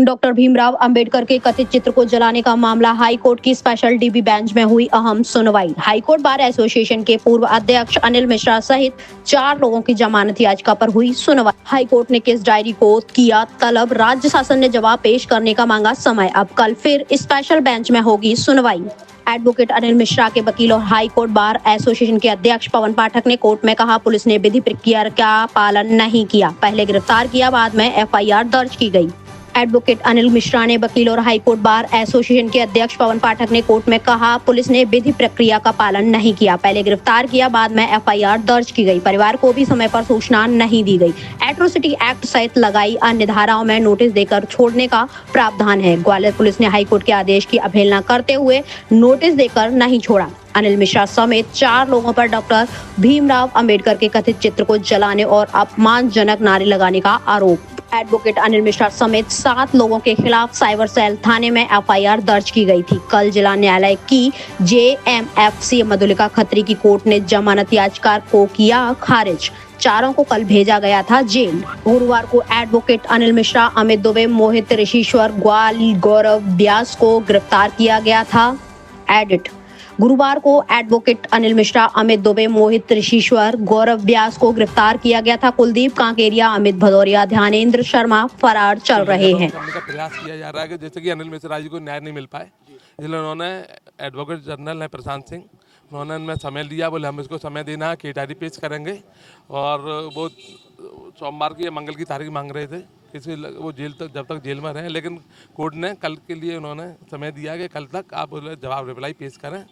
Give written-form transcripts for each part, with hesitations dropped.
Doctor Bhimrao Ambedkar के कथित चित्र को जलाने का मामला हाई कोर्ट की स्पेशल डीबी बेंच में हुई अहम सुनवाई। हाई कोर्ट बार एसोसिएशन के पूर्व अध्यक्ष अनिल मिश्रा सहित 4 लोगों की जमानत याचिका पर हुई सुनवाई। हाई कोर्ट ने केस डायरी को किया तलब, राज्य शासन ने जवाब पेश करने का मांगा समय। अब कल फिर स्पेशल बेंच में होगी सुनवाई। एडवोकेट अनिल मिश्रा के वकील और हाई कोर्ट बार एसोसिएशन के अध्यक्ष पवन पाठक ने कोर्ट में कहा, पुलिस ने विधि प्रक्रिया का पालन नहीं किया, पहले गिरफ्तार किया, बाद में एफआईआर दर्ज की गई। एडवोकेट अनिल मिश्रा ने वकील और हाई कोर्ट बार एसोसिएशन के अध्यक्ष पवन पाठक ने कोर्ट में कहा, पुलिस ने विधि प्रक्रिया का पालन नहीं किया, पहले गिरफ्तार किया, बाद में एफआईआर दर्ज की गई। परिवार को भी समय पर सूचना नहीं दी गई। एट्रोसिटी एक्ट सहित लगाई अन्य धाराओं में नोटिस देकर छोड़ने का प्रावधान है। ग्वालियर पुलिस ने हाई कोर्ट के आदेश की अवहेलना करते हुए नोटिस देकर नहीं छोड़ा। अनिल मिश्रा समेत 4 लोगों पर डॉक्टर भीमराव अंबेडकर के कथित चित्र को जलाने और अपमानजनक नारे लगाने का आरोप। एडवोकेट अनिल मिश्रा समेत 7 लोगों के खिलाफ साइबर सेल थाने में एफआईआर दर्ज की गई थी। कल जिला न्यायालय की जेएमएफसी मधुलिका खत्री की कोर्ट ने जमानत याचिका को किया खारिज। चारों को कल भेजा गया था जेल। गुरुवार को एडवोकेट अनिल मिश्रा, अमित दुबे, मोहित ऋषिश्वर ग्वाल, गौरव व्यास को गिरफ्तार किया गया था। एडिट। गुरुवार को एडवोकेट अनिल मिश्रा, अमित दुबे, मोहित ऋषिश्वर, गौरव व्यास को गिरफ्तार किया गया था। कुलदीप कांकेरिया, अमित भदौरिया, ध्यानेंद्र शर्मा फरार चल रहे हैं। प्रयास किया जा रहा है कि जैसे कि अनिल मिश्रा जी को न्याय नहीं मिल पाए, इसलिए उन्होंने एडवोकेट जनरल है प्रशांत सिंह, उन्होंने उनमें समय लिया, बोले हम इसको समय देना है, केटारी पेश करेंगे। और वो सोमवार की या मंगल की तारीख मांग रहे थे, किसी वो जेल तक जब तक जेल में रहे, लेकिन कोर्ट ने कल के लिए उन्होंने समय दिया कि कल तक आप जवाब रिप्लाई पेश करें।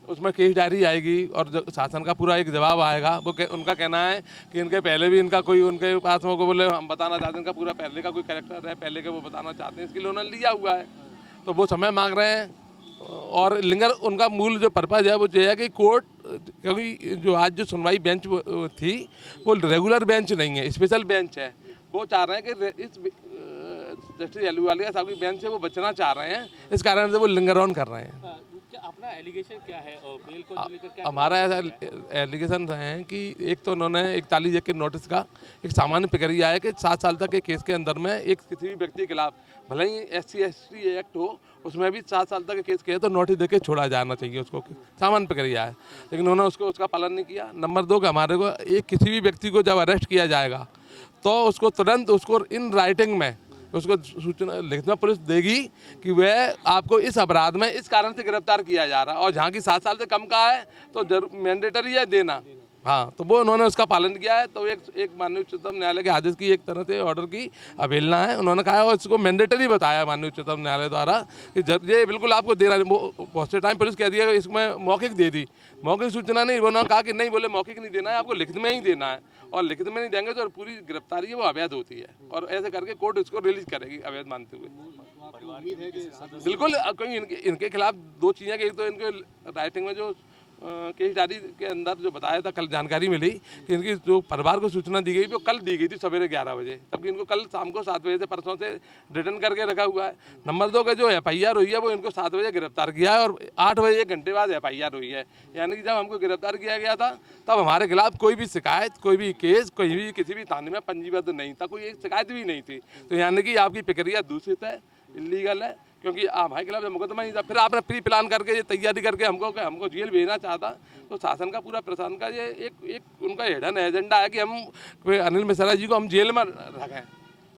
उसमें केस डायरी आएगी और शासन का पूरा एक जवाब आएगा। वो उनका कहना है कि इनके पहले भी इनका कोई उनके पास में को बोले हम बताना चाहते हैं, इनका पूरा पहले का कोई कैरेक्टर है, पहले के वो बताना चाहते हैं, इसके लिए उन्होंने लिया हुआ है, तो वो समय मांग रहे हैं। और लिंगर उनका मूल जो पर्पज़ है वो ये है कि कोर्ट, क्योंकि जो आज जो सुनवाई बेंच थी वो रेगुलर बेंच नहीं है, स्पेशल बेंच है। वो चाह रहे हैं कि इस जस्टिस अहलूवालिया साहब की बेंच से वो बचना चाह रहे हैं, इस कारण से वो लिंगर ऑन कर रहे हैं। अपना एलिगेशन क्या है और बेल को लेकर क्या? हमारा ऐसा एलिगेशन है कि एक तो उन्होंने 41 के नोटिस का एक सामान्य प्रक्रिया है कि 7 साल तक के केस के अंदर में एक किसी भी व्यक्ति के खिलाफ, भले ही SC/ST एक्ट हो, उसमें भी 7 साल तक के केस किया तो नोटिस देके छोड़ा जाना चाहिए, उसको सामान्य प्रक्रिया है, लेकिन उन्होंने उसका पालन नहीं किया। नंबर 2 कि हमारे को एक किसी भी व्यक्ति को जब अरेस्ट किया जाएगा तो उसको तुरंत उसको इन राइटिंग में उसको सूचना लिखना पुलिस देगी कि वह आपको इस अपराध में इस कारण से गिरफ्तार किया जा रहा है, और जहाँ की 7 साल से कम का है तो जरूर मैंडेटरी है देना। हाँ, तो वो उन्होंने उसका पालन किया है। तो एक माननीय उच्चतम न्यायालय के आदेश की एक तरह से ऑर्डर की अवहेलना है। उन्होंने कहा और इसको मैंडेटरी बताया माननीय उच्चतम न्यायालय द्वारा कि ये बिल्कुल आपको देना है। बहुत से टाइम पुलिस कह दिया इसमें मौखिक दे दी, मौखिक सूचना नहीं। उन्होंने कहा कि नहीं, बोले मौखिक नहीं देना है, आपको लिखित में ही देना है, और लिखित में नहीं देंगे तो पूरी गिरफ्तारी है वो अवैध होती है, और ऐसे करके कोर्ट इसको रिलीज करेगी अवैध मानते हुए। बिल्कुल, क्योंकि इनके खिलाफ 2 चीज़ें, एक तो इनके राइटिंग में जो केस डायरी के अंदर जो बताया था, कल जानकारी मिली कि इनकी जो परिवार को सूचना दी गई वो कल दी गई थी सवेरे 11 बजे, तबकि इनको कल शाम को 7 बजे से परसों से रिटर्न करके रखा हुआ है। नंबर 2 का जो एफआईआर हुई है वो इनको 7 बजे गिरफ्तार किया है, और 8 बजे 1 घंटे बाद एफआईआर हुई है। यानी कि जब हमको गिरफ्तार किया गया था तब हमारे खिलाफ कोई भी शिकायत, कोई भी केस, कोई भी किसी भी थाने में पंजीबद्ध नहीं था, कोई एक शिकायत भी नहीं थी। तो यानी कि आपकी प्रक्रिया दूषित है, इलीगल है, क्योंकि हमारे खिलाफ मुकदमा नहीं था। फिर आपने प्री प्लान करके ये तैयारी करके हमको जेल भेजना चाहता। तो शासन का पूरा प्रशासन का ये एक उनका हिडन एजेंडा है कि हम अनिल मिश्रा जी को हम जेल में रखें।